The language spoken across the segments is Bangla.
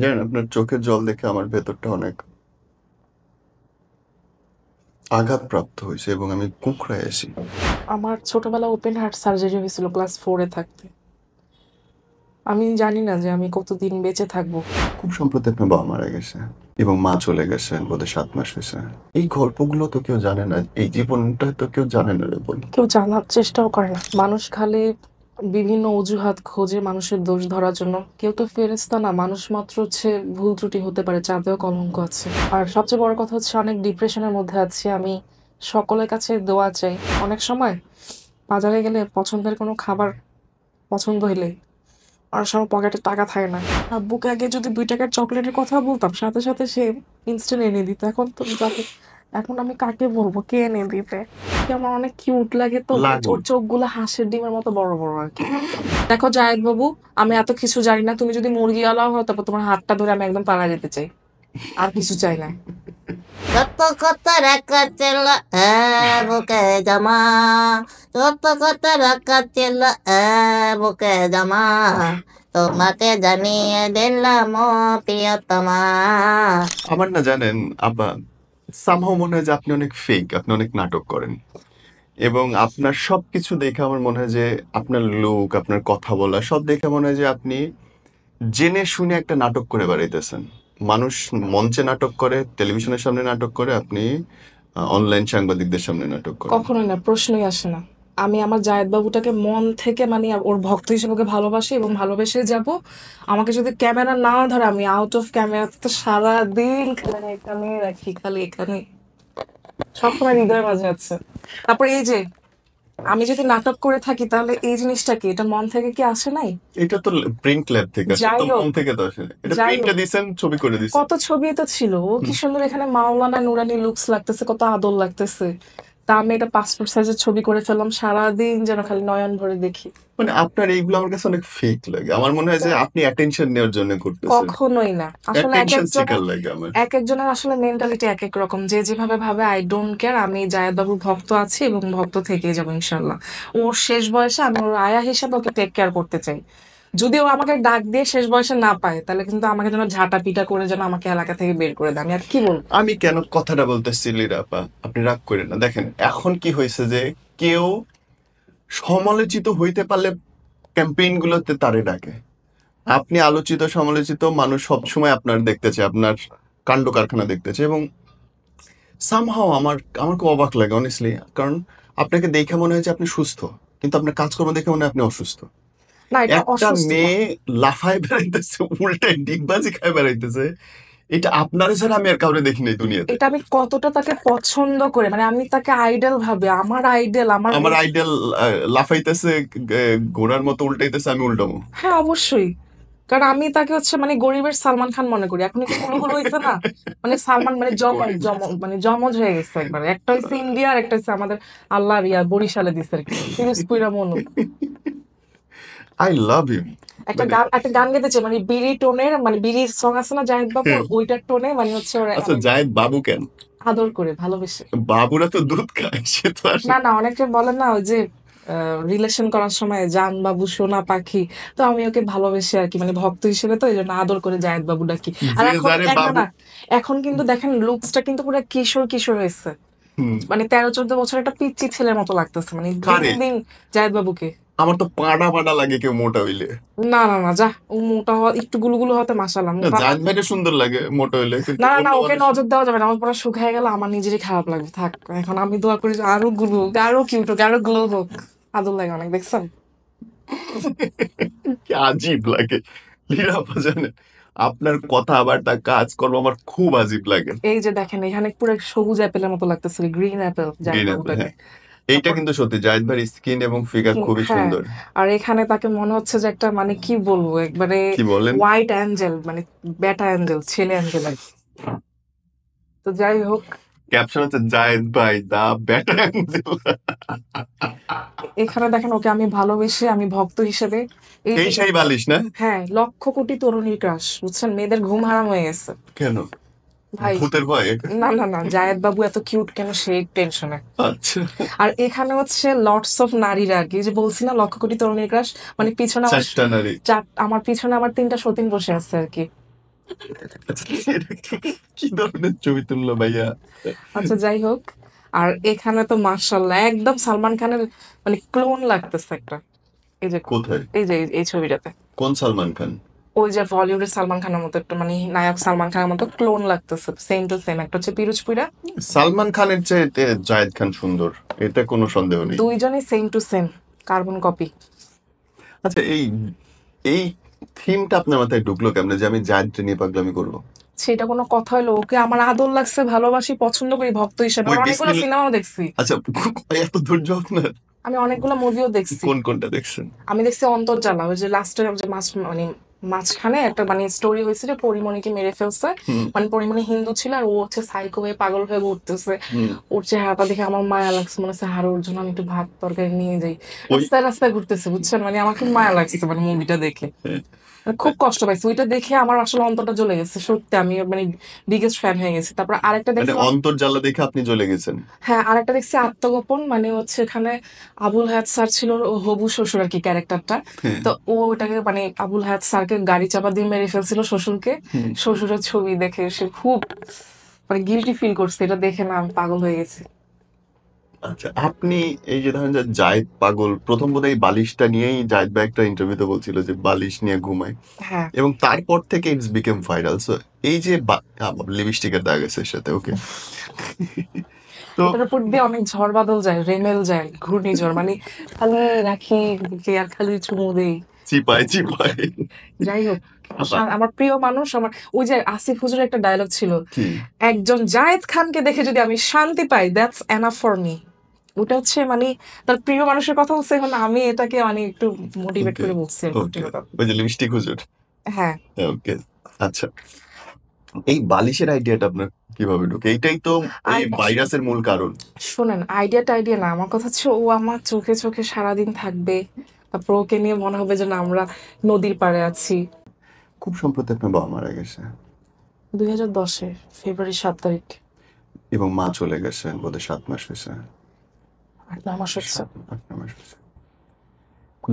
জানেন আপনার চোখের জল দেখে আমার ভেতরটা অনেক আঘাতপ্রাপ্ত হইছে এবং আমি কুঁকড়ায় আছি। আমার ছোটবেলায় ওপেন হার্ট সার্জারি হয়েছিল ক্লাস 4 এ থাকতে। আমি জানি না যে আমি কতদিন বেঁচে থাকবো। খুব সম্প্রতি আপনার বাবা মারা গেছে এবং মা চলে গেছেন বোধহয় ৭ মাস হইছে। এই গল্পগুলো তো কেউ জানে না। এই জীবনটা তো কেউ জানে না রে বোন। কেউ জানার চেষ্টাও করে না। মানুষ খালি বিভিন্ন অজুহাত খোঁজে মানুষের দোষ ধরার জন্য। কেউ তো ফেরেশতা না, মানুষ মাত্র হচ্ছে ভুল ত্রুটি হতে পারে, চাঁদেও কলঙ্ক আছে। আর সবচেয়ে বড় কথা হচ্ছে অনেক ডিপ্রেশনের মধ্যে আছি আমি। সকলের কাছে দোয়া চাই। অনেক সময় বাজারে গেলে পছন্দের কোনো খাবার পছন্দ হইলে অনেক সময় পকেটে টাকা থাকে না। আব্বুকে আগে যদি 2 টাকার চকলেটের কথা বলতাম সাথে সাথে সে ইনস্ট্যান্ট এনে দিত। এখন আমি কাকে বলবো, কে এনে দিবে? সে আমার অনেক কিউট লাগে তো, ওর লাগুক। চোখগুলো হাঁসের ডিমের মতো বড় বড় আর কি। দেখো জায়েদ বাবু, আমি এত কিছু জানি না, তুমি যদি মুরগিওয়ালাও হও তারপর তোমার হাতটা ধরে আমি একদম পাড়া যেতে চাই, আর কিছু চাই না। কত কত রাখা ছিল বুকে জমা, কত রাখা ছিল বুকে জমা, তোমাকে জানিয়ে দিলাম ও প্রিয়তমা। আমার না জানেন আব্বা somehow মনে হয় যে আপনি অনেক ফেক, আপনি অনেক নাটক করেন। এবং আপনার সবকিছু দেখে আমার মনে হয় যে আপনার লুক, আপনার কথা বলা সব দেখে মনে হয় যে আপনি জেনে শুনে একটা নাটক করে বেড়াইতেছেন। মানুষ মঞ্চে নাটক করে, টেলিভিশনের সামনে নাটক করে, আপনি অনলাইন সাংবাদিকদের সামনে নাটক করেন। কখনোই না, প্রশ্নই আসে না। আমি আমার জায়েদ বাবুটাকে মন থেকে মানে ওর ভক্ত হিসেবে ওকে ভালোবাসি এবং ভালোবেসে যাব। আমাকে যদি ক্যামেরা না ধরে আমি আউট অফ ক্যামেরা তো সারাদিন খালি এখানে রাখি, খালি এখানে সবসময় হৃদয়ের মাঝে আছে। তারপর এই যে আমি যদি নাটক করে থাকি তাহলে এই জিনিসটা কি, এটা মন থেকে কি আসে নাই? এটা তো প্রিন্ট ল্যাব থেকে আসে, যাই তো মন হোক, থেকে তো আসে না। এটা যাই প্রিন্টে হোক, দিছেন, ছবি করে দিছেন। কত ছবি তো ছিল, ও কি হুম। সুন্দর এখানে মাওলানা নুরানি লুকস লাগতেছে, কত আদর লাগতেছে। তা আমি এটা পাসপোর্ট সাইজের ছবি করে ফেললাম, সারাদিন যেন খালি নয়ন ভরে দেখি। মানে আপনার এইগুলো আমার কাছে অনেক ফেক লাগে। আমার মনে হয় যে আপনি অ্যাটেনশন নেওয়ার জন্য করতেছেন। কখনোই না, আসলে অ্যাটেনশন সিকার লাগে আমার। এক একজনের আসলে মেন্টালিটি এক এক রকম, যে যেভাবে ভাবে। আই ডোন্ট কেয়ার, আমি জায়েদ বাবুর ভক্ত আছি এবং ভক্ত থেকেই যাবো ইনশাল্লাহ। ওর শেষ বয়সে আমি ওর আয়া হিসাবে ওকে টেক কেয়ার করতে চাই। যদি ও আমাকে ডাক দিয়ে শেষ বয়সে না পায় তাহলে কিন্তু আমাকে যেন ঝাঁটা পিটা করে যেন আমাকে এলাকা থেকে বের করে দেয়, আমি আর কি বলবো। আমি কেন কথাটা বলতেছি লিরা আপা, আপনি রাগ করেন না। দেখেন এখন কি হয়েছে যে কেউ সমালোচিত হইতে পারলে ক্যাম্পেইন গুলোতে তারে ডাকে। আপনি আলোচিত সমালোচিত, মানুষ সবসময় আপনার দেখতে চায়, আপনার কাণ্ড কারখানা দেখতে চায়। এবং সামহাও আমার আমার খুব অবাক লাগে অনেস্টলি, কারণ আপনাকে দেখে মনে হয় যে আপনি সুস্থ, কিন্তু আপনার কাজকর্ম দেখে মনে হয় আপনি অসুস্থ। না, এটা একটা অসুস্থতা। মেয়ে লাফায় বেড়াইতেছে, উল্টায় ডিগবাজি খায় বেড়াইতেছে, এটা আপনার ছাড়া আমি আর কাউরে দেখি নাই দুনিয়াতে। এটা আমি কতটা তাকে পছন্দ করে, মানে আমি তাকে আইডল ভাবে, আমার আইডল আমার আমার আইডল লাফাইতেছে, ঘোড়ার মতো উল্টাইতেছে, আমি উল্টামো। হ্যাঁ অবশ্যই। কারণ আমি তাকে হচ্ছে মানে গরিবের সালমান খান মনে করি। এখন একটু হলো হলো হইছে না, মানে সালমান মানে মানে জমজ হয়ে গেছে একবারে। একটা হচ্ছে ইন্ডিয়া আর একটা হচ্ছে আমাদের আল্লাহর বরিশালে দিছে আর কি, পিরোজপুরা মনু। I love you. মানে একটা গান গেতেছে মানে বিড়ি টোনের, মানে বিড়ি সং আছে না জাহিদ বাবুর, ওইটার টোনে মানে হচ্ছে ওরা আচ্ছা, মানে জায়েদ বাবু কেন? আদর করে ভালোবেসে। বাবুরা তো দুধ খায়, সে তো আর না না, অনেকে বলে না ওই যে রিলেশন করার সময় জান বাবু সোনা পাখি। তো আমি ওকে ভালোবেসে আর কি, মানে ভক্ত হিসেবে তো এই জন্য আদর করে জায়েদ বাবু ডাকি। আর যে এখন যারে এক না বাবু। না, এখন কিন্তু দেখেন লুকসটা কিন্তু পুরো কিশোর কিশোর হয়েছে। হুম। মানে 13-14 বছর একটা পিচ্চি ছেলের মতো লাগতেছে মানে দিন কারে? দিন জায়েদ বাবুকে। আমার তো পাড়া পাড়া লাগে কেউ মোটা হইলে। না না না, যা, ও মোটা হওয়া একটু গুলুগুলু হতে মাসালাম না, মোটা না। জায়েদ ভাইটা সুন্দর লাগে মোটা হইলে, কিন্তু না না না, অন্য ওকে মানুষ। নজর দেওয়া যাবে না, আমার পুরো শুকায় গেল, আমার নিজেরই খারাপ লাগবে। থাক, এখন আমি দোয়া করি যে আরো গুলো হোক, আরো কিউট হোক, আরো গ্লো হোক। আদর লাগে অনেক, দেখছেন? কি আজীব লাগে লীরা আপা, জানেন আপনার কথাবার্তা কাজকর্ম আমার খুব আজীব লাগে। এই যে দেখেন এখানে পুরো সবুজ অ্যাপেলের মতো লাগতেছে, green apple Zahid green apple, বাবুটাকে। হ্যাঁ। এইটা তারপর কিন্তু সত্যি, জায়েদ ভাইয়ের স্কিন এবং ফিগার খুবই হ্যাঁ, সুন্দর। আর এখানে তাকে মনে হচ্ছে যে একটা মানে কি বলবো একবারে কি বলেন? হোয়াইট অ্যাঞ্জেল, মানে বেটা অ্যাঞ্জেল, ছেলে অ্যাঞ্জেল আর কি। তো যাই হোক, ক্যাপশন হচ্ছে জায়েদ ভাই দা বেটা অ্যাঞ্জেল। এখানে দেখেন ওকে আমি ভালোবেসে, আমি ভক্ত হিসেবে এই এই যে সেই বালিশ না? হ্যাঁ, লক্ষ কোটি তরুণীর ক্রাশ, বুঝছেন? মেয়েদের ঘুম হারাম হয়ে গেছে কেন? ভাই। ভূতের ভয়? না না না, জায়েদ বাবু এত কিউট কেন সেই টেনশনে। আচ্ছা। আর এখানে হচ্ছে লটস অফ নারীরা আর কি, এই যে বলছি না লক্ষ কোটি তরুণীর ক্রাশ, মানে পিছনে আমার চারটা নারী। আমার পিছনে আমার 3টা সতীন বসে আছে আর কি। আচ্ছা, এটা কি ধরনের ছবি তুললো ভাইয়া? আচ্ছা যাই হোক, আর এখানে তো মার্শাল্লাহ একদম সালমান খানের মানে ক্লোন লাগতেছে একটা। এই যে কোথায়? এই ছবিটাতে কোন সালমান খান? ওই যে বলিউডের সালমান খানের মতো একটা মানে নায়ক সালমান খানের মতো ক্লোন লাগতেছে, সেম টু সেম। একটা হচ্ছে পিরোজ পুরা, সালমান খানের চেয়ে জায়েদ খান সুন্দর, এটা কোনো সন্দেহ নেই। দুইজনই same to same carbon copy. আচ্ছা, এই এই থিমটা আপনার মাথায় ঢুকলো কেমনে যে আমি জায়েদকে নিয়ে পাগলামি করবো? সেটা কোনো কথা হলো? ওকে আমার আদর লাগছে, ভালোবাসি, পছন্দ করি ভক্ত হিসেবে। ওই আর অনেকগুলো বিসমিল্লাহ। সিনেমাও দেখছি, আচ্ছা, এত ধৈর্য আপনার? আমি অনেকগুলো মুভিও দেখছি। কোনটা দেখছেন? আমি দেখছি অন্তর্জালা, ওই যে লাস্টের যে মানে মাঝখানে একটা মানে স্টোরি হয়েছে যে পরিমণিকে মেরে ফেলছে। হুম মানে পরিমণি হিন্দু ছিল আর ও হচ্ছে সাইকো হয়ে পাগল হয়ে ঘুরতেছে। হুম। ওর চেহারাটা দেখে আমার মায়া লাগছে, মনে হচ্ছে হারো ওর জন্য আমি একটু ভাত তরকারি নিয়ে যাই। ওই রাস্তায় রাস্তায় ঘুরতেছে, বুঝছেন, মানে আমার খুব মায়া লাগছে মানে মুভিটা দেখে। মানে খুব কষ্ট পাইছি ওইটা দেখে, আমার আসলে অন্তরটা জ্বলে গেছে সত্যি। আমি মানে বিগেস্ট ফ্যান হয়ে গেছি। তারপর আরেকটা মানে দেখছিলাম, অন্তর্জালা দেখে আপনি চলে গেছেন? হ্যাঁ আরেকটা দেখছি আত্মগোপন, মানে হচ্ছে এখানে আবুল হায়াত স্যার ছিল ওর হবু শ্বশুর আর কি ক্যারেক্টারটা। হ্যাঁ। তো ও ওটাকে মানে আবুল হায়াত স্যারকে গাড়ি চাপা দিয়ে মেরে ফেলছিল শ্বশুরকে। হুম। শ্বশুরের ছবি দেখে সে খুব মানে গিল্টি ফিল করছে, এটা দেখে না আমি পাগল হয়ে গেছি। আচ্ছা, আপনি এই যে ধরেন যে জায়েদ পাগল, প্রথম বোধহয় এই বালিশটা নিয়েই জায়েদ ভাই একটা ইন্টারভিউতে বলছিল যে বালিশ নিয়ে ঘুমায়, হ্যাঁ, এবং তারপর থেকে ইটস বিকেম ভাইরাল। সো এই যে লিপস্টিকের দাগ আছে এর সাথে, ওকে। তো ওটার উপর দিয়ে অনেক ঝড় বাদল যায়, রেমেল যায়, ঘূর্ণিঝড়, মানে খালি রাখি বুকে আর খালি চুমু দেই। চিপায় চিপায়। যাই হোক, আবার আমার প্রিয় মানুষ আমার, ওই যে আসিফ হুজুরের একটা ডায়লগ ছিল, কি? একজন জায়েদ খানকে দেখে যদি আমি শান্তি পাই, দ্যাটস এনাফ ফর মি। ওটা হচ্ছে মানে তার প্রিয় মানুষের কথা বলছে, এখন আমি এটাকে মানে একটু মোটিভেট ওকে করে বলছি আর কি, ওকে, কথা। ওই যে লিপস্টিক হুজুর। হ্যাঁ, ওকে। আচ্ছা, এই বালিশের আইডিয়াটা আপনার কিভাবে ঢুকে? এইটাই তো আর এই ভাইরাসের মূল কারণ। শোনেন, আইডিয়া না, আমার কথা হচ্ছে ও আমার চোখে চোখে সারাদিন থাকবে। তারপর ওকে নিয়ে মনে হবে যে না আমরা নদীর পাড়ে আছি। খুব সম্প্রতি আপনার বাবা মারা গেছে, 2010-এ ফেব্রুয়ারি 7 তারিখ। এবং মা চলে গেছে বোধহয় 7 মাস হয়েছে। 8-9 মাস হচ্ছে। 8-9 মাস হয়েছে।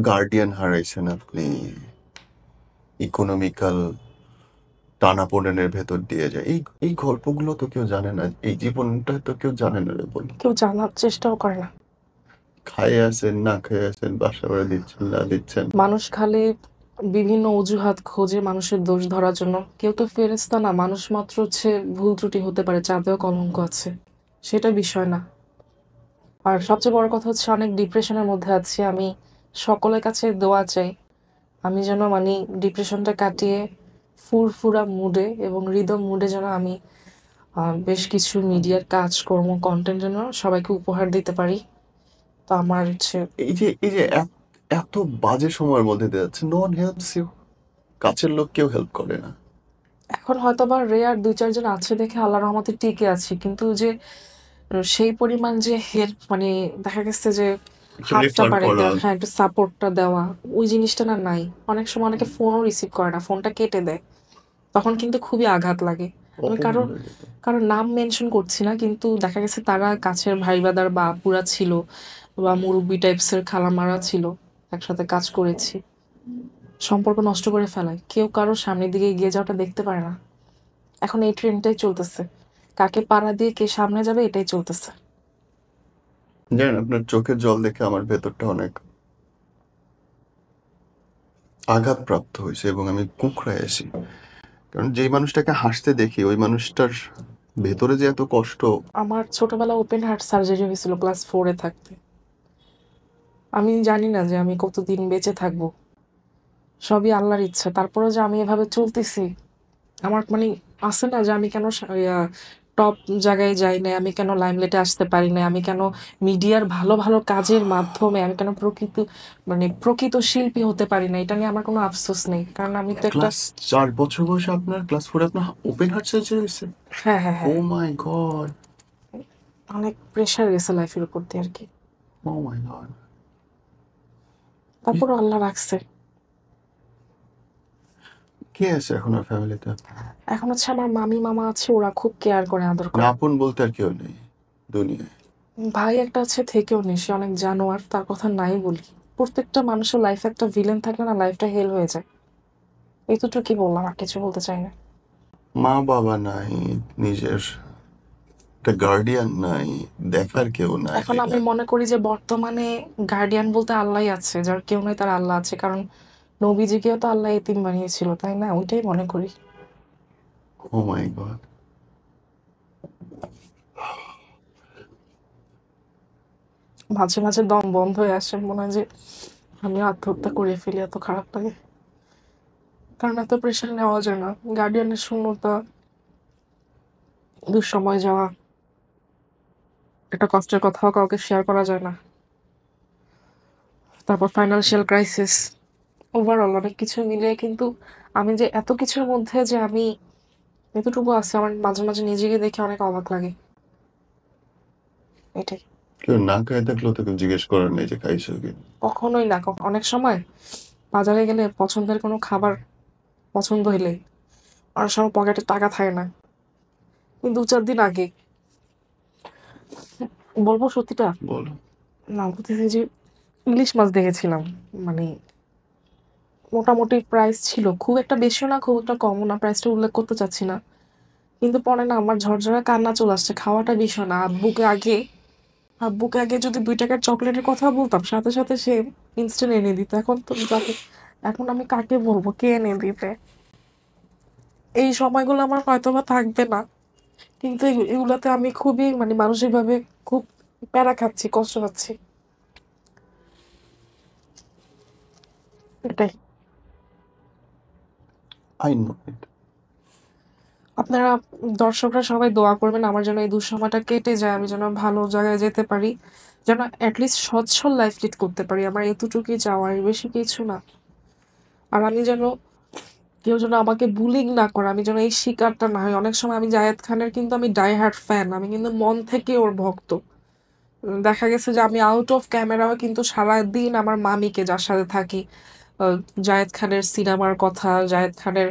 গার্ডিয়ান হারাইছেন আপনি, ইকোনমিক্যাল টানাপোড়েনের ভেতর দিয়ে যায়। এই এই গল্পগুলো তো কেউ জানে না, এই জীবনটা তো কেউ জানে না রে বোন। কেউ জানার চেষ্টাও করে না। খায়ে আছেন না খেয়ে আছেন, বাসা ভাড়া দিচ্ছেন না দিচ্ছেন। মানুষ খালি বিভিন্ন অজুহাত খোঁজে মানুষের দোষ ধরার জন্য। কেউ তো ফেরেশতা না, মানুষ মাত্র হচ্ছে ভুল ত্রুটি হতে পারে, চাঁদেও কলঙ্ক আছে, সেটা বিষয় না। আর সবচেয়ে বড় কথা হচ্ছে অনেক ডিপ্রেশনের মধ্যে আছি আমি। সকলের কাছে দোয়া চাই আমি যেন মানে ডিপ্রেশনটা কাটিয়ে ফুরফুরা মুডে এবং হৃদয় মুডে যেন আমি বেশ কিছু মিডিয়ার কাজকর্ম কন্টেন্ট যেন সবাইকে উপহার দিতে পারি। তো আমার হচ্ছে এই যে এত বাজে সময়ের মধ্যে দিয়ে যাচ্ছে, নো ওয়ান হেল্পস ইউ। কাছের লোক কেউ হেল্প করে না। এখন হয়তো বা রেয়ার 2-4 জন আছে দেখে আল্লাহর রহমতে টিকে আছি, কিন্তু যে সেই পরিমাণ যে হেল্প মানে দেখা গেছে যে একটু হাতটা রেফার বাড়িয়ে করা। দেওয়া, হ্যাঁ একটু সাপোর্টটা দেওয়া, ওই জিনিসটা না নাই। অনেক সময় অনেকে ফোনও রিসিভ করে না, ফোনটা কেটে দেয়, তখন কিন্তু খুবই আঘাত লাগে। আমি কারোর নাম মেনশন করছি না, কিন্তু দেখা গেছে তারা কাছের ভাই বাদার বা আপুরা ছিল বা মুরব্বি টাইপসের খালামারা ছিল, একসাথে কাজ করেছি, সম্পর্ক নষ্ট করে ফেলায়। কেউ কারোর সামনের দিকে এগিয়ে যাওয়াটা দেখতে পারে না। এখন এই ট্রেন্ডটাই চলতেছে, কাকে পাড়া দিয়ে কে সামনে যাবে এটাই চলতেছে। জানেন, আপনার চোখের জল দেখে আমার ভেতরটা অনেক আঘাতপ্রাপ্ত হয়েছে এবং আমি কুঁকড়ায় আছি। কারণ যেই মানুষটাকে হাসতে দেখি ওই মানুষটার ভেতরে যে এত কষ্ট। আমার ছোটবেলা ওপেন হার্ট সার্জারি হয়েছিল ক্লাস 4-এ থাকতে। আমি জানি না যে আমি কতদিন বেঁচে থাকবো, সবই আল্লাহর ইচ্ছা। তারপরে যে আমি এভাবে চলতেছি, আমার মানে আছে না যে আমি কেন টপ জায়গায় যাই না, আমি কেন লাইমলাইটে আসতে পারি না, আমি কেন মিডিয়ার ভালো ভালো কাজের মাধ্যমে আমি কেন প্রকৃত শিল্পী হতে পারি না, এটা নিয়ে আমার কোনো আফসোস নেই, কারণ আমি তো একটা ক্লাস 4 বছর বয়সে আপনার, ক্লাস 4 আপনার ওপেন হার্ট সার্জারি হয়েছে? হ্যাঁ হ্যাঁ ও হ্যাঁ, মাই গড। অনেক প্রেশার গেছে লাইফের উপর দিয়ে আর কি। ও মাই গড। তারপর আল্লাহ রাখছে। কে আছে এখন আর ফ্যামিলিতে? এখন হচ্ছে আমার মামি মামা আছে, ওরা খুব কেয়ার করে, আদর না, করে। আপন বলতে আর কেউ নেই দুনিয়ায়? ভাই একটা আছে, থেকেও নেই, সে অনেক জানোয়ার, তার কথা নাই বলি। প্রত্যেকটা মানুষের লাইফে একটা ভিলেন থাকলে না লাইফটা হেল হয়ে যায়। এতটুকু কি বললাম, আর কিছু বলতে চাই না। মা বাবা নাই, নিজের একটা গার্ডিয়ান নাই, দেখার কেউ নাই। এখন আমি মনে করি যে বর্তমানে গার্ডিয়ান বলতে আল্লাহই আছে, যার কেউ নাই তার আল্লাহ আছে, কারণ নবীজিকেও তো আল্লাহ এতিম বানিয়েছিল, তাই না? ওইটাই মনে করি। ও মাই গড। মাঝে মাঝে দম বন্ধ হয়ে আসে, মনে হয় যে আমি আত্মহত্যা করে ফেলি, এত খারাপ লাগে। কারণ এত প্রেশার নেওয়া যায় না, গার্ডিয়ানের শূন্যতা, দুঃসময় যাওয়া, একটা কষ্টের কথাও কাউকে শেয়ার করা যায় না, তারপর ফাইনান্সিয়াল ক্রাইসিস, ওভারঅল অনেক কিছু মিলিয়ে কিন্তু আমি যে এত কিছুর মধ্যে যে আমি এতটুকু আছে, আমার মাঝে মাঝে নিজেকে দেখে অনেক অবাক লাগে। এটাই। কেউ না খাই থাকলেও তো কেউ জিজ্ঞেস করার নেই যে খাইছো কি। কখনোই না, অনেক সময় বাজারে গেলে পছন্দের কোনো খাবার পছন্দ হইলে অনেক সময় পকেটে টাকা থাকে না, কিন্তু 2-4 দিন আগে, বলবো সত্যিটা, বলো। না বলতেছি যে ইলিশ মাছ দেখেছিলাম, মানে মোটামুটি প্রাইস ছিল, খুব একটা বেশিও না খুব একটা কমও না, প্রাইসটা উল্লেখ করতে চাচ্ছি না, কিন্তু পরে না আমার ঝরঝরে কান্না চলে আসছে। খাওয়াটা বিষয় না, আব্বুকে আগে যদি 2 টাকার চকলেটের কথা বলতাম, সাথে সাথে সে ইনস্ট্যান্ট এনে দিত। এখন তো এখন আমি কাকে বলবো, কে এনে দিবে? এই সময়গুলো আমার হয়তোবা থাকবে না, কিন্তু এগুলাতে আমি খুবই মানে মানসিকভাবে খুব প্যারা খাচ্ছি, কষ্ট পাচ্ছি। এটাই। আই নো ইট। আপনারা দর্শকরা সবাই দোয়া করবেন আমার যেন এই দুঃসময়টা কেটে যায়, আমি যেন ভালো জায়গায় যেতে পারি, যেন অ্যাটলিস্ট সচ্ছল লাইফ লিড করতে পারি। আমার এতটুকুই চাওয়া, এর বেশি কিছু না। আর আমি যেন কেউ যেন আমাকে বুলিং না করে, আমি যেন এই শিকারটা না হয়। অনেক সময় আমি জায়েদ খানের কিন্তু আমি ডাই হার্ট ফ্যান, আমি কিন্তু মন থেকে ওর ভক্ত। দেখা গেছে যে আমি আউট অফ ক্যামেরাও কিন্তু সারাদিন আমার মামিকে, যার সাথে থাকি, জায়েদ খানের সিনেমার কথা, জায়েদ খানের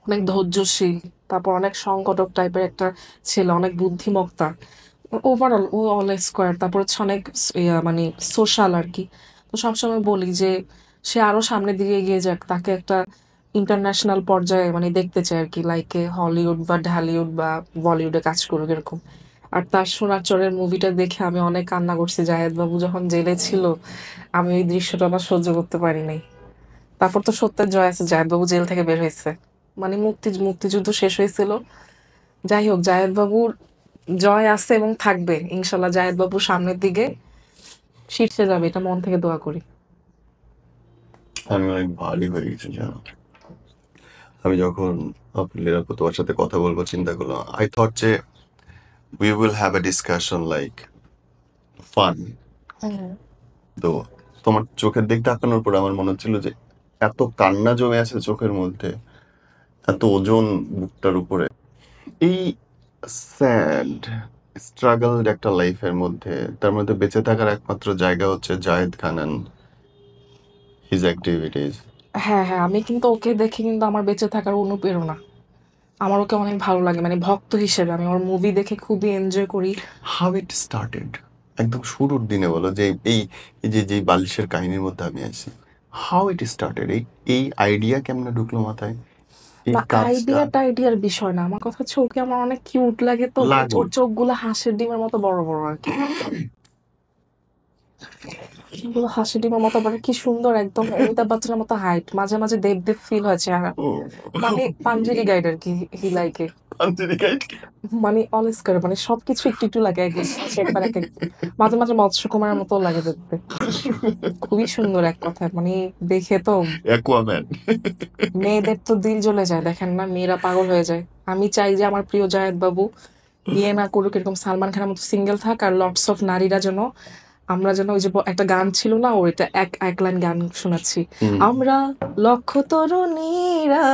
অনেক ধৈর্যশীল, তারপর অনেক সংগঠক টাইপের একটা ছেলে, অনেক বুদ্ধিমত্তা, ওভারঅল ও অল স্কোয়ার, তারপর হচ্ছে অনেক মানে সোশ্যাল আর কি। তো সবসময় বলি যে সে আরো সামনের দিকে এগিয়ে যাক, তাকে একটা ইন্টারন্যাশনাল পর্যায়ে মানে দেখতে চাই আর কি, লাইকে হলিউড বা ঢালিউড বা বলিউডে কাজ করুক এরকম। আর তার সোনার চরের মুভিটা দেখে আমি অনেক কান্না করছি। জায়েদ বাবু যখন জেলে ছিল, আমি ওই দৃশ্যটা আবার সহ্য করতে পারি নাই। তারপর তো সত্যের জয় আছে, জায়েদ বাবু জেল থেকে বের হয়েছে, মানে মুক্তিযুদ্ধ শেষ হয়েছিল। যাই হোক, জায়েদ বাবুর জয় আছে এবং থাকবে ইনশাল্লাহ। জায়েদ বাবু সামনের দিকে শীর্ষে যাবে, এটা মন থেকে দোয়া করি। আমি অনেক ভারী হয়ে গেছি জানো। আমি যখন আপনার আপু তোমার সাথে কথা বলবো চিন্তা করলাম, আই থট যে we will have a discussion like fun. হুম। তো তোমার চোখের দিক তাকানোর পর আমার মনে হচ্ছিল যে এত কান্না জমে আছে চোখের মধ্যে, এত ওজন বুকটার উপরে। এই স্যাড স্ট্রাগল একটা লাইফের মধ্যে, তার মধ্যে বেঁচে থাকার একমাত্র জায়গা হচ্ছে Zayed Khan and his activities. হ্যাঁ হ্যাঁ, আমি কিন্তু ওকে দেখে কিন্তু আমার বেঁচে থাকার অনুপ্রেরণা। আমার ওকে অনেক ভালো লাগে, মানে ভক্ত হিসেবে আমি ওর মুভি দেখে খুবই এনজয় করি। হাউ ইট স্টার্টেড, একদম শুরুর দিনে বলো যে এই এই যে যে বালিশের কাহিনীর মধ্যে আমি আছি, হাউ ইট স্টার্টেড, এই আইডিয়া কেমনে ঢুকলো মাথায়, এই না, কাজটা আইডিয়ার বিষয় না, আমার কথা হচ্ছে ওকে আমার অনেক কিউট লাগে, তো মানে ওর লাগুক। চোখগুলো হাঁসের ডিমের মতো বড় বড় আর কি, চোখগুলো হাঁসের ডিমের মতো বড়, কি সুন্দর, একদম অমিতাভ বচ্চনের মতো হাইট, মাঝে মাঝে দেব দেব ফিল হয় চেহারা, ও মানে পাঞ্জেরি গাইড আর কি, হিলাইকে, আন্তরিক গাইড। মানে অলস করে, মানে সবকিছু একটু একটু লাগে, একবার এক এক, মাঝে মাঝে মৎস্য কুমারের মতো লাগে দেখতে, খুবই সুন্দর এক কথায়, মানে দেখে তো অ্যাকুয়াম্যান। মেয়েদের তো দিল জ্বলে যায়, দেখেন না, মেয়েরা পাগল হয়ে যায়। আমি চাই যে আমার প্রিয় জায়েদ বাবু বিয়ে না করুক, এরকম সালমান খানের মতো সিঙ্গেল থাক, আর লটস অফ নারীরা যেন, আমরা যেন, ওই যে একটা গান ছিল না, ওইটা এক এক লাইন গান শোনাচ্ছি, আমরা লক্ষ তরুণীরা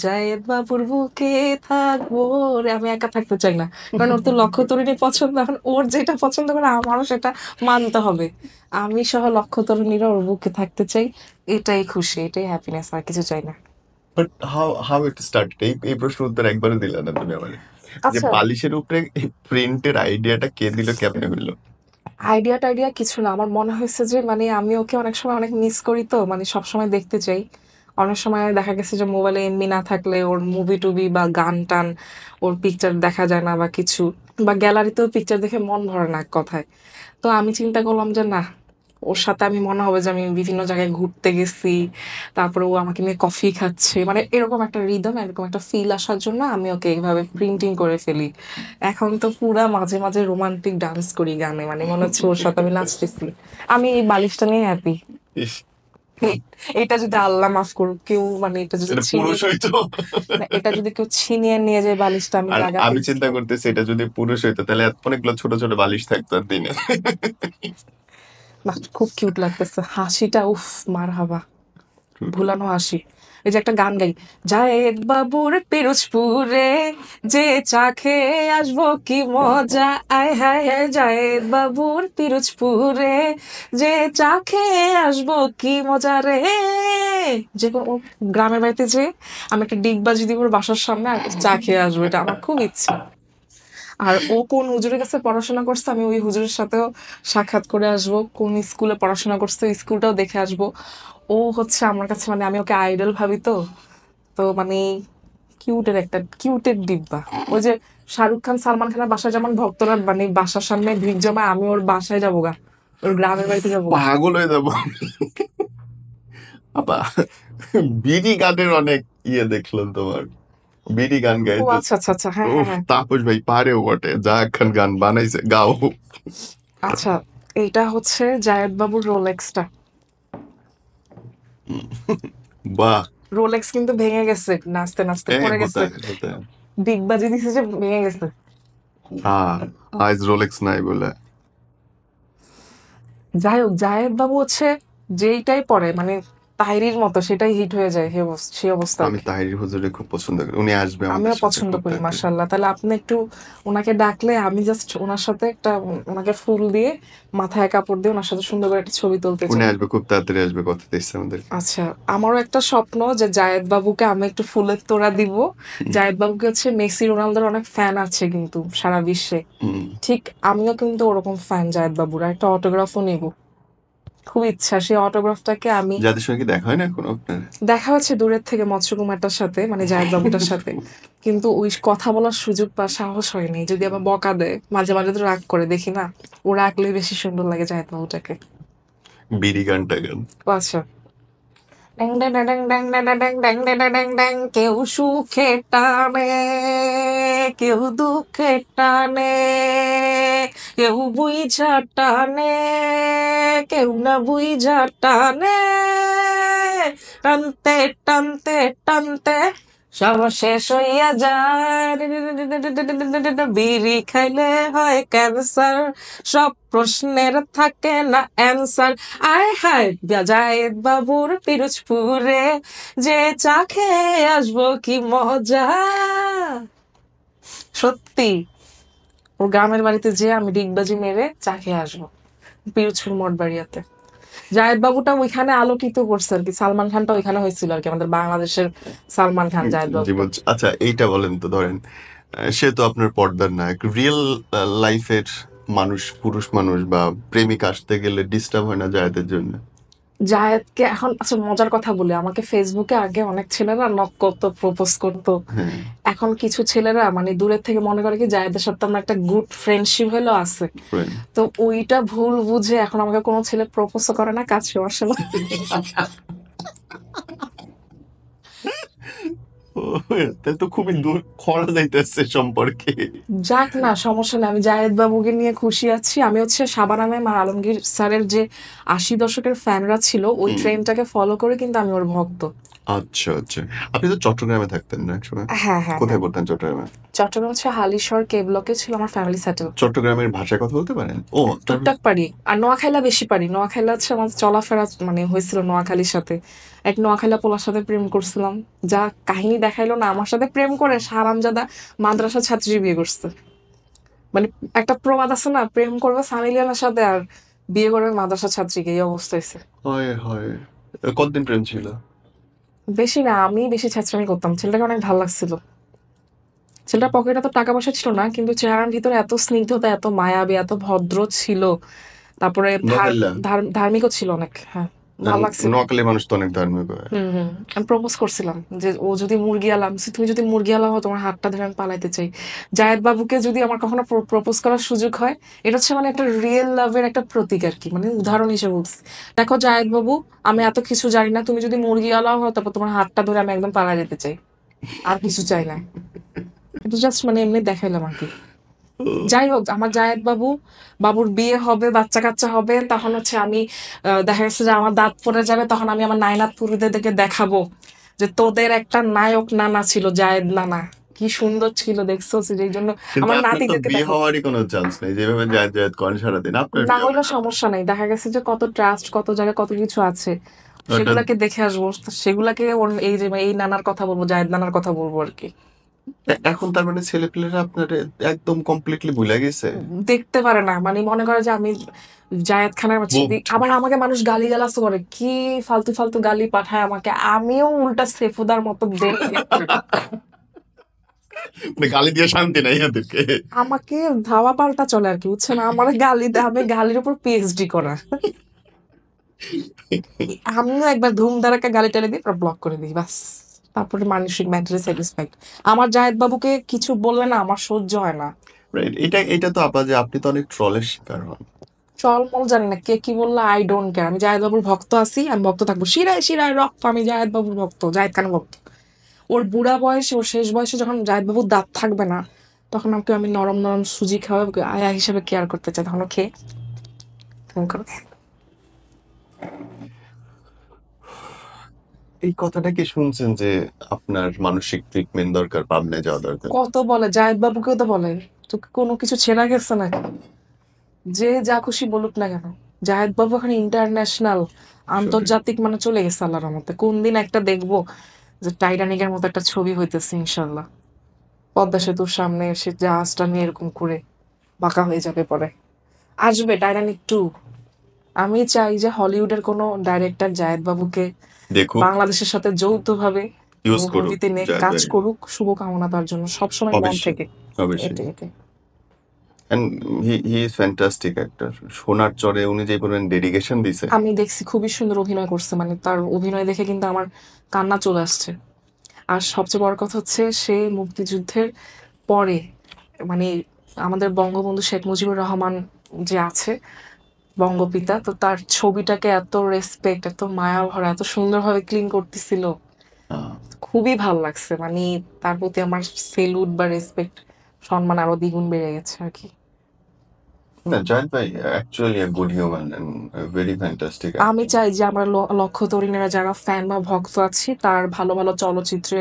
জায়েদ বাবুর বুকে থাকবো রে। আমি একা থাকতে চাই না, কারণ ওর তো লক্ষ তরুণী পছন্দ, এখন ওর যেটা পছন্দ করে আমারও সেটা মানতে হবে। আমি সহ লক্ষ তরুণীরা ওর বুকে থাকতে চাই, এটাই খুশি, এটাই হ্যাপিনেস, আর কিছু চাই না। But how how it started, এই প্রশ্নের উত্তর একবারও দিলে না তুমি আমার। যে আচ্ছা, বালিশের উপরে এই প্রিন্টের আইডিয়াটা কে দিল, কেমনে হইলো? টাইডিয়া কিছু না, আমার মনে হয়েছে যে মানে আমি ওকে অনেক সময় অনেক মিস করি, তো মানে সবসময় দেখতে চাই, অনেক সময় দেখা গেছে যে মোবাইলে এমবি না থাকলে ওর মুভি টুবি বা গান টান ওর পিকচার দেখা যায় না বা কিছু, বা গ্যালারিতেও পিকচার দেখে মন ভরে না এক কথায়। তো আমি চিন্তা করলাম যে না, ওর সাথে আমি মনে হবে যে আমি বিভিন্ন জায়গায় ঘুরতে গেছি, তারপরে ও আমাকে নিয়ে কফি খাচ্ছে, মানে এরকম একটা রিদম, এরকম একটা ফিল আসার জন্য আমি ওকে এইভাবে প্রিন্টিং করে ফেলি। এখন তো পুরা মাঝে মাঝে রোমান্টিক ডান্স করি গানে, মানে মনে হচ্ছে ওর সাথে আমি নাচতেছি। আমি এই বালিশটা নিয়ে হ্যাপি। ইস, এটা যদি আল্লাহ মাফ করুক কেউ, মানে এটা যদি এটা ছিনিয়ে, পুরুষ হইতো। না, এটা যদি কেউ ছিনিয়ে নিয়ে যায় বালিশটা, আমি আর লাগাতে আমি চিন্তা করতেছি এটা যদি পুরুষ হইতো তাহলে অনেকগুলো ছোট ছোট বালিশ থাকতো আর দিনে। বাহ, খুব কিউট লাগতেছে হাসিটা, উফ, মার হাবা, ভুলানো হাসি। এই যে একটা গান গাই, জায়েদ বাবুর পিরোজপুরে যে চা খেয়ে আসবো কি মজা, আয় হায় হায় জায়েদ বাবুর পিরোজপুরে যে চা খেয়ে আসবো কি মজা রে। যে কোনো গ্রামের বাড়িতে যে আমি একটা ডিগবাজি দিব ওর বাসার সামনে আর চা খেয়ে আসবো, এটা আমার খুব ইচ্ছা। আর ও কোন হুজুরের কাছে পড়াশোনা করছে আমি ওই হুজুরের সাথেও সাক্ষাৎ করে আসবো, কোন স্কুলে পড়াশোনা করছে ওই স্কুলটাও দেখে আসবো। ও হচ্ছে আমার কাছে, মানে আমি ওকে আইডল ভাবি তো। তো মানে কিউটের একটা কিউটের ডিব্বা। ওই যে শাহরুখ খান সালমান খানের বাসায় যেমন ভক্তরা মানে বাসার সামনে ভিড় জমায়, আমি ওর বাসায় যাবো গা, ওর গ্রামের বাড়িতে যাবো গা। পাগল হয়ে যাবো। আপা, বিডি গানের অনেক দেখলাম তোমার, বিডি গান ও গাইতে। আচ্ছা আচ্ছা আচ্ছা, হ্যাঁ হ্যাঁ উফ, হ্যাঁ। তাপস ভাই পারেও বটে, যা একখান গান বানাইছে, গাও। আচ্ছা, এইটা হচ্ছে জায়েদ বাবুর রোলেক্সটা। বাহ। রোলেক্স কিন্তু ভেঙে গেছে, নাচতে নাচতে পড়ে হতা গেছে, है होता है। ডিগবাজি দিছে যে ভেঙে গেছে। হ্যাঁ, আজ রোলেক্স নাই বলে। যাই হোক, জায়েদ বাবু হচ্ছে যেইটাই পড়ে মানে তাহিরির মতো সেটাই হিট হয়ে যায়, সেই অবস্থা আর আমি কি। তাহির হুজুরে খুব পছন্দ করি, উনি আসবে আমাদের আমিও সাথে পছন্দ খুব করি তাড়াতাড়ি। মাশাআল্লাহ। তাহলে আপনি একটু ওনাকে ডাকলে আমি জাস্ট ওনার সাথে একটা ওনাকে ফুল দিয়ে মাথায় কাপড় দিয়ে ওনার সাথে সুন্দর করে একটা ছবি তুলতে উনি চাই। আসবে খুব তাড়াতাড়ি, আসবে, কথা দিচ্ছে আমাদেরকে। আচ্ছা, আমারও একটা স্বপ্ন যে জায়েদ বাবুকে আমি একটু ফুলের তোড়া দিব। জায়েদ বাবুকে হচ্ছে মেসি রোনালদোর অনেক ফ্যান আছে কিন্তু সারা বিশ্বে, হুম। ঠিক আমিও কিন্তু ওরকম ফ্যান জায়েদ বাবুর, আর একটা অটোগ্রাফও নিব, খুব ইচ্ছা সেই অটোগ্রাফটাকে আমি। যাদের সঙ্গে কি দেখা হয় না এখন আপনার? দেখা হচ্ছে দূরের থেকে মৎস্যকুমারটার সাথে, মানে জায়েদ বাবুটার সাথে, কিন্তু ওই কথা বলার সুযোগ বা সাহস হয়নি। যদি আবার বকা দেয় মাঝে মাঝে তো রাগ করে, দেখি না, ও রাগলে বেশি সুন্দর লাগে জায়েদ বাবুটাকে। বিড়ি গানটা গান। ও আচ্ছা, ড্যাং ড্যাং ড্যাং ড্যাং ড্যাং ড্যাং ড্যাং ড্যাং ড্যাং ড্যাং ড্যাং, কেউ সুখে টানে কেউ দুঃখে টানে, কেউ বুইঝা টানে কেউ না বুইঝা টানে, টানতে টানতে টানতে সব শেষ হইয়া যায়, বিড়ি খাইলে হয় ক্যান্সার, সব প্রশ্নের থাকে না অ্যান্সার, আয় হায় জায়েদ বাবুর পিরোজপুরে যে চা খেয়ে আসবো কি মজা। সত্যি ওর গ্রামের বাড়িতে যে আমি ডিগবাজি মেরে চা খেয়ে আসবো, পিরোজপুর মঠবাড়িয়াতে। জায়েদ বাবুটা ওইখানে আলোকিত করছে আর কি, সালমান খানটা ওইখানে হয়েছিল আর কি, আমাদের বাংলাদেশের সালমান খান জায়েদ বাবুটা। জীবন। আচ্ছা, এইটা বলেন তো, ধরেন সে তো আপনার পর্দার নায়ক, রিয়েল লাইফের মানুষ, পুরুষ মানুষ বা প্রেমিক আসতে গেলে ডিস্টার্ব হয় না জায়েদের জন্য? জায়েদকে এখন, আচ্ছা মজার কথা বলি, আমাকে ফেসবুকে আগে অনেক ছেলেরা নক করতো, প্রপোজ করতো। হ্যাঁ, এখন কিছু ছেলেরা মানে দূরের থেকে মনে করে কি জায়েদের সাথে আমার একটা গুড ফ্রেন্ডশিপ হলো আছে, friend। তো ওইটা ভুল বুঝে এখন আমাকে কোনো ছেলে প্রপোজ করে না, কাছেও আসে না। ও, তাহলে তো খুবই দূর খরা যাইতেছে সম্পর্কে। যাক না, সমস্যা নেই, আমি জায়েদ বাবুকে নিয়ে খুশি আছি। আমি হচ্ছে সাবানা ম্যাম আর আলমগীর স্যারের যে 80 দশকের ফ্যানরা ছিল ওই হুম। ট্রেনটাকে ফলো করে কিন্তু আমি ওর ভক্ত। আচ্ছা আচ্ছা, আপনি তো চট্টগ্রামে থাকতেন না একসময়? হ্যাঁ হ্যাঁ কোথায় হ্যাঁ, পড়তেন চট্টগ্রামে? চট্টগ্রাম হচ্ছে হালিশহর কে ব্লকে ছিল আমার ফ্যামিলি সেটেল। চট্টগ্রামের ভাষায় কথা বলতে পারেন? ও, তার টুকটাক পারি, আর নোয়াখাইলা বেশি পারি। নোয়াখাইলা হচ্ছে আমার চলাফেরা মানে হয়েছিল নোয়াখালীর সাথে, এক নোয়াখাইলা পোলার সাথে প্রেম করছিলাম, যা কাহিনী দেখাইলো না, আমার সাথে প্রেম করে হারামজাদা মাদ্রাসা ছাত্রী বিয়ে করছে। মানে একটা প্রবাদ আছে না, প্রেম করবে সানি লিওনের সাথে আর বিয়ে করবে মাদ্রাসা ছাত্রীকে, এই অবস্থা হয়েছে। হয় হয়। কতদিন প্রেম ছিল? বেশি না, আমি বেশি ছাত্রামি করতাম, ছেলেটাকে অনেক ভালো লাগছিল। ছেলেটার পকেটে তো টাকা পয়সা ছিল না, কিন্তু চেহারার ভিতরে এত স্নিগ্ধতা, এত মায়াবী, এত ভদ্র ছিল। তারপরে নোয়াখাইলা? ধার্মিকও ছিল অনেক, হ্যাঁ। ভালো লাগছে। নোয়াখালী মানুষ তো অনেক ধার্মিক হয়। আমি প্রপোজ করছিলাম যে ও যদি মুরগি আলা, আমি বলছি, তুমি যদি মুরগি আলা হও তোমার হাতটা ধরে আমি পালাইতে চাই। জায়েদ বাবুকে যদি আমার কখনো প্রপোজ করার সুযোগ হয়, এটা হচ্ছে মানে একটা রিয়েল লাভের একটা প্রতীক আর কি, মানে উদাহরণ হিসেবে বলছি। দেখো জায়েদ বাবু, আমি এত কিছু জানি না, তুমি যদি মুরগি আলাও হও তারপর তোমার হাতটা ধরে আমি একদম পালাই যেতে চাই, আর কিছু চাই না। এটা জাস্ট মানে এমনি দেখাইলাম আর কি। যাই হোক, আমার জায়েদ বাবুর বিয়ে হবে, বাচ্চা কাচ্চা হবে, তখন হচ্ছে আমি দেখা গেছে যে আমার দাঁত পড়ে যাবে, তখন আমি আমার নাইনাতপুরীদেরকে দেখাবো যে তোদের একটা নায়ক নানা ছিল, জায়েদ নানা, কি সুন্দর ছিল দেখছো, এই জন্য কিন্তু আমার আপনার তো নাতিদেরকে বিয়ে দেখাবো। হওয়ারই কোনো চান্স নেই, যেভাবে জায়েদ জায়েদ করেন সারাদিন আপনার না বিয়ে হবে হইলেও না। সমস্যা নেই, দেখা গেছে যে কত ট্রাস্ট, কত জায়গায় কত কিছু আছে, ওটা সেগুলাকে দেখে আসবো, সেগুলাকে এই যে এই নানার কথা বলবো, জায়েদ নানার কথা বলবো আর কি। এখন তার মানে ছেলেপেলেরা আপনার একদম কমপ্লিটলি ভুলে গেছে। দেখতে পারে না, মানে মনে করে যে আমি জায়েদ খানের ছবি, আবার আমাকে মানুষ গালি গালাজ করে, কি ফালতু ফালতু গালি পাঠায় আমাকে, আমিও উল্টা সেফুদার মতো মানে গালি দিয়ে শান্তি নাই এদেরকে। আমাকে ধাওয়া পাল্টা চলে আর কি, বুঝছেন, আমার গালি দেয়, আমি গালির উপর পিএইচডি করা। আমিও একবার ধুম ধারাকা গালি টালি দিয়ে ব্লক করে দিই, বাস। তারপরে মানসিক মেন্টালি স্যাটিসফাইড। আমার জায়েদ বাবুকে কিছু বললে না আমার সহ্য হয় না। Right, এটা তো আপা যে আপনি তো অনেক ট্রলের শিকার হন। চলমল জানি না কে কি বললো, আই ডোন্ট কেয়ার, আমি জায়েদ বাবুর ভক্ত আছি, আমি ভক্ত থাকবো, শিরায় শিরায় রক্ত, আমি জায়েদ বাবুর ভক্ত, জায়েদ খানের ভক্ত। ওর বুড়া বয়সে, ওর শেষ বয়সে যখন জায়েদ বাবুর দাঁত থাকবে না, তখন আমি নরম নরম সুজি খাওয়াবো, আয়া হিসেবে কেয়ার করতে চাই, তখন ও খেয়ে তুমি করো। এই কথাটা কি শুনছেন যে আপনার মানসিক ট্রিটমেন্ট দরকার, পাবনায় যাওয়া দরকার? কত বলে, জায়েদ বাবুকেও তো বলে, তো কোনো কিছু ছেড়া গেছে নাকি? যে যা খুশি বলুক না কেন, জায়েদ বাবু এখন ইন্টারন্যাশনাল, আন্তর্জাতিক মানে চলে গেছে আল্লাহর রহমতে। কোন দিন একটা দেখবো যে টাইটানিকের মতো একটা ছবি হইতেছে ইনশাল্লাহ, পদ্মা সেতুর সামনে এসে জাহাজটা নিয়ে এরকম করে বাঁকা হয়ে যাবে, পরে আসবে টাইটানিক 2। আমি চাই যে হলিউডের কোনো ডাইরেক্টর জায়েদ বাবুকে দেখুক, বাংলাদেশের সাথে যৌথভাবে ইউজ করুক, মুভিতে নিয়ে জায়েদ কাজ ভাই। করুক, শুভকামনা তার জন্য সবসময় মন অবশ্যই, থেকে। অবশ্যই। এটাই এটাই। And he is fantastic actor. সোনার চরে উনি যে পরিমাণ ডেডিকেশন দিছে। আমি দেখছি খুবই সুন্দর অভিনয় করছে, মানে তার অভিনয় দেখে কিন্তু আমার কান্না চলে আসছে। আর সবচেয়ে বড় কথা হচ্ছে সে মুক্তিযুদ্ধের পরে, মানে আমাদের বঙ্গবন্ধু শেখ মুজিবুর রহমান যে আছে, বঙ্গপিতা, তো তার ছবিটাকে এত রেসপেক্ট, এত মায়া ভরা, এত সুন্দরভাবে ক্লিন করতেছিল, আহ, খুবই ভাল লাগছে। মানে তার প্রতি আমার সেলুট বা রেসপেক্ট, সম্মান আরো দ্বিগুণ বেড়ে গেছে আর কি। না, জায়েদ ভাই actually a good human and very fantastic আমি অ্যাক্টর। চাই যে আমরা লক্ষ্য তরুণীরা যারা ফ্যান বা ভক্ত আছি, তার ভালো ভালো চলচ্চিত্রে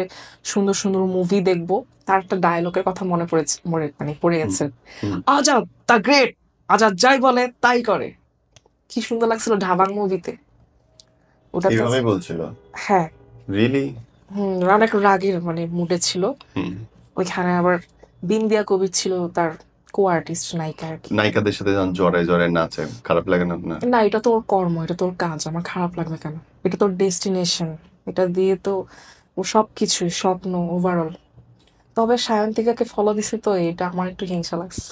সুন্দর সুন্দর মুভি দেখবো। তার একটা ডায়লগের কথা মনে পড়েছে, মানে পড়ে গেছে, আজাদ দ্য গ্রেট, আজাদ যাই বলে তাই করে। কি সুন্দর লাগছিল ঢাবাং মুভিতে ওটাতে। এইভাবে বলছিল? হ্যাঁ। রিয়েলি? অনেক রাগের মানে মুডে ছিল। ওইখানে আবার বিন্দিয়া কবির ছিল তার কো আর্টিস্ট, নায়িকা আর কি। নায়িকাদের সাথে যখন জড়ায় জড়ায় নাচে, খারাপ লাগে না আপনার? না, এটা তোর কর্ম, এটা তোর কাজ, আমার খারাপ লাগবে কেন? এটা তোর ডেস্টিনেশন, এটা দিয়ে তো ও সব কিছুই স্বপ্ন ওভারঅল। তবে সায়ন্তিকাকে ফলো দিছে তো এটা আমার একটু হিংসা লাগছে।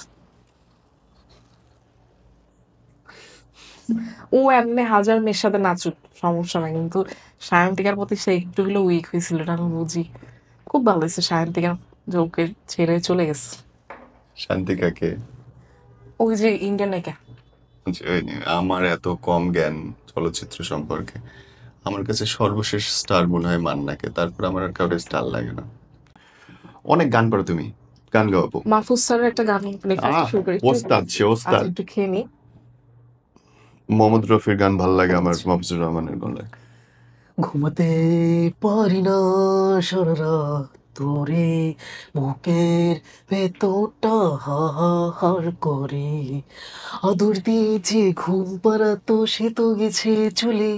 ও এমনি হাজার মেয়ের সাথে নাচুক, সমস্যা নাই, কিন্তু সায়ন্তিকার প্রতি সে একটু হলেও উইক হয়েছিল, এটা আমি বুঝি। খুব ভালো হয়েছে সায়ন্তিকার যে ওকে ছেড়ে চলে গেছে। শান্তিকাকে? ওই যে ইন্ডিয়ান নায়িকা। আমার এত কম জ্ঞান চলচ্চিত্র সম্পর্কে। আমার কাছে সর্বশেষ স্টার মনে হয় মান্নাকে, তারপর আমার আর কাউকে স্টার লাগে না। অনেক গান করো তুমি, গান গাও আপু। মাহফুজ স্যারের একটা গান শুরু করি। ওস্তাদ, সে আচ্ছা, ওস্তাদ। একটু খেয়ে নি। মোহাম্মদ রফির গান ভালো লাগে আমার, মাহফুজুর রহমানের গান লাগে। ঘুমাতে পারি না সারা তোরে, বুকের ভেতরটা হাহার করে, আদর দিয়ে যে ঘুম পাড়াতো সে তো গেছে চলে,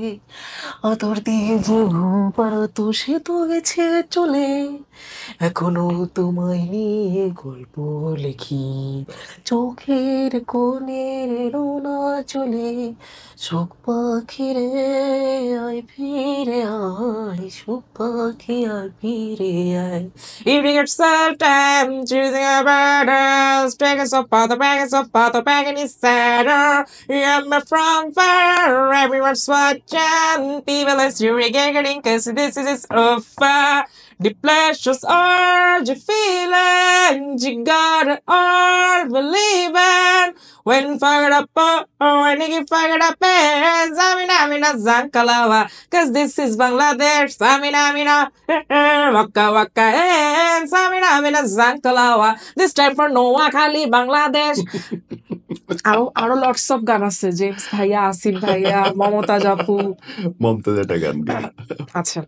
আদর দিয়ে যে ঘুম পাড়াতো সে তো গেছে চলে, এখনো তোমায় নিয়ে গল্প লিখি, চোখের কোণের রোনা চলে, সুখ পাখি রে আয় ফিরে আয়, সুখ পাখি আয় ফিরে আয়, Eating at time, choosing a burden, packets of pot, packing is sadder. I'm from far, everyone's watching. People are still cause this is over. The pleasures are you feeling, you gotta all believe in. When fired up, when you get fired up, Samina Zankalawa, cause this is Bangladesh, Samina, Waka Waka, Samina Zankalawa, this time for Noakhali, Bangladesh. আরো লটস অফ গান আছে, জেমস ভাইয়া, আসিফ ভাইয়া, মমতাজ আপু। মমতাজ একটা গান গায়। আচ্ছা,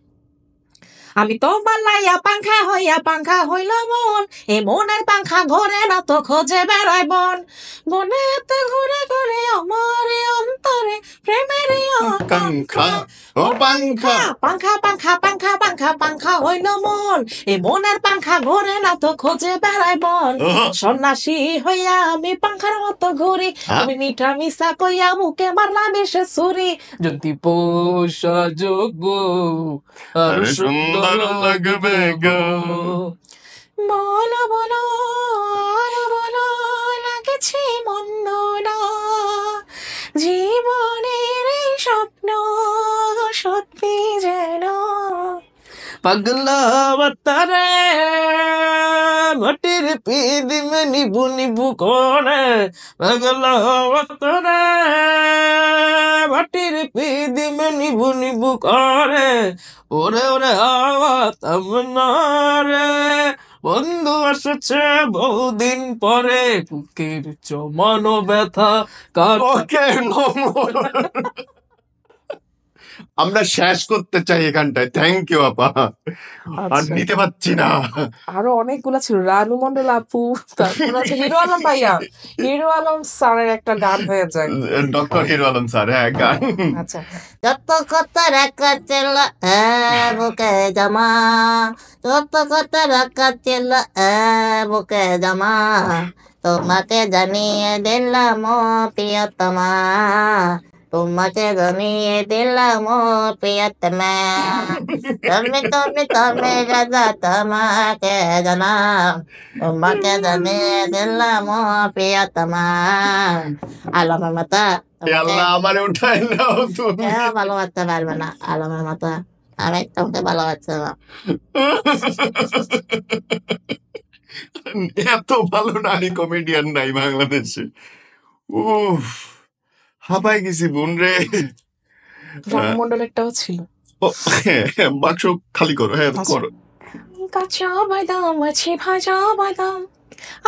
আমি তো বালাইয়া পাংখা হইল মন, এ মনের পাংখা ঘরে না তো খোঁজে বেড়ায় বন, বনেতে ঘুরে ঘুরে আমার এই অন্তরে প্রেমের আকাঙ্ক্ষা ও পাংখা পাংখা হইল মন, এ মনের পাংখা ঘরে না তো খোঁজে বেড়ায় বন, সন্ন্যাসী হইয়া আমি পাংখার মতো ঘুরি, আমি মিঠা মিশা কইয়া মুখে মারলাম এসে ছুরি, যদি পোষা যোগ্য আর সুন্দর লাগবে গো, বলো বলো আরো বলো লাগেছে মন্দ না, জীবনের এই স্বপ্ন সত্যি যেন পাগলা বাতারে মাটির পিদিমে নিবু করে, পাগলা বাতারে মাটির পিদিমে নিবু করে, ওরে ওরে আওয়াতাম না রে, বন্ধু আসছে বহুদিন পরে, বুকের জমানো ব্যথা কার। ওকে আমরা শেষ করতে চাই এখানটায়। থ্যাংক ইউ আপা, আর নিতে পারছি না। আরো অনেকগুলা ছিল, রানু মন্ডল আপু, তারপর আছে হিরো আলম ভাইয়া, হিরো আলম স্যারের একটা গান হয়ে যায়, ডক্টর হিরো আলম স্যার, হ্যাঁ গান। আচ্ছা, যত কথা রাখা ছিল বুকে জমা, যত কথা রাখা ছিল বুকে জমা, তোমাকে জানিয়ে দিলাম ও প্রিয়তমা, তোমাকে জানিয়ে দিলাম ও প্রিয়তমা, তুমি রাজা তোমাকে জানা, তোমাকে জানিয়ে দিলাম ও প্রিয়তমা, আলমের মাতা আল্লাহ আমারে উঠাই নাও তুমি। ভালোবাসতে পারবে না আলমের মাতা, আমি তোমাকে ভালোবাসতে না। এত ভালো নারী কমেডিয়ান নাই বাংলাদেশে। উফ, হাঁপাই গেছি বোন রে। রানু মন্ডল একটাও ছিল। ও, বাক্স খালি করো, হ্যাঁ করো। কাঁচা বাদাম আছে ভাজা বাদাম,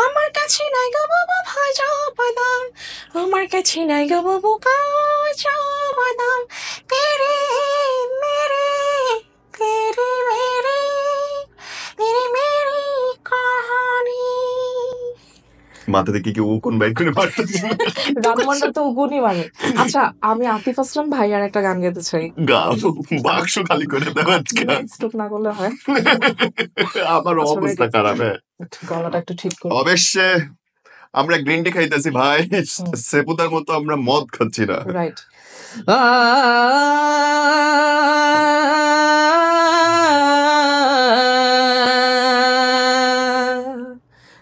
আমার কাছে নাই গো বাবা ভাজা বাদাম, আমার কাছে নাই গো বাবু কাঁচা বাদাম, তেরে মেরে তেরে মেরে তেরে মেরি কাহানি। মাথা থেকে কি ও কোন বাইক করে পারতেছি না। রানু মন্ডল তো উগুনি মানে। আচ্ছা, আমি আতিফ আসলাম ভাইয়ার একটা গান গাইতে চাই। গাও, বাক্স খালি করে দাও আজকে। স্টপ না করলে হয়? আমার অবস্থা খারাপ। হ্যাঁ, গলাটা একটু ঠিক করো। অবশ্যই আমরা গ্রিন টি খাইতেছি ভাই, সেপুদার মতো আমরা মদ খাচ্ছি না। রাইট।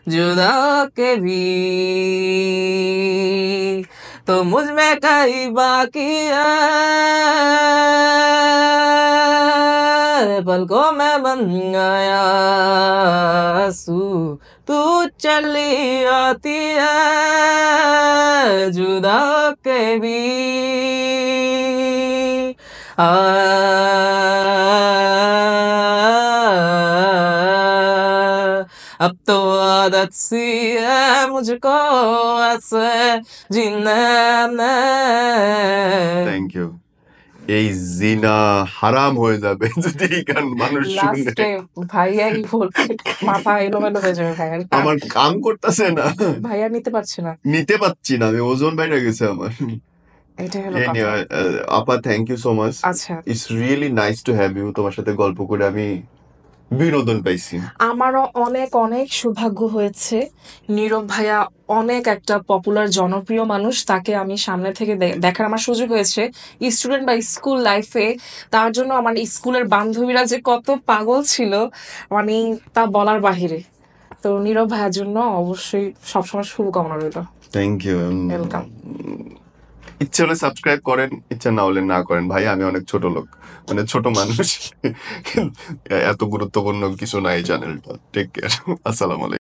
जुदा के भी तो मुझ में कई बाकी है, पलकों में बन गया आंसू, तू चली आती है, जुदा के भी अब तो आदत सी है मुझको ऐसे जीने में। Thank you. এই জিনা হারাম হয়ে যাবে যদি এই গান মানুষ শুনে। লাস্টে ভাইয়া কি বলবে, মাথা এলোমেলো হয়ে যাবে ভাইয়ার। আমার কাম করতেছে না, ভাইয়া নিতে পারছে না, নিতে পারছি না, আমি ওজন বাইরে গেছে আমার। এটা হলো কথা। আপা থ্যাংক ইউ সো মাচ। আচ্ছা, it's really nice to have you. তোমার সাথে গল্প করে আমি বিনোদন পাইছি। আমারও অনেক অনেক সৌভাগ্য হয়েছে। নীরব ভাইয়া অনেক একটা পপুলার জনপ্রিয় মানুষ, তাকে আমি সামনে থেকে দেখার আমার সুযোগ হয়েছে স্টুডেন্ট বা স্কুল লাইফে। তার জন্য আমার স্কুলের বান্ধবীরা যে কত পাগল ছিল, মানে তা বলার বাহিরে। তো নীরব ভাইয়ার জন্য অবশ্যই সবসময় শুভকামনা রইল। Thank you. ওয়েলকাম। ইচ্ছে হলে সাবস্ক্রাইব করেন, ইচ্ছা না হলে না করেন। ভাই আমি অনেক ছোট লোক, মানে ছোট মানুষ, এত গুরুত্বপূর্ণ কিছু নাই চ্যানেলটা। Take care. আসসালামু আলাইকুম।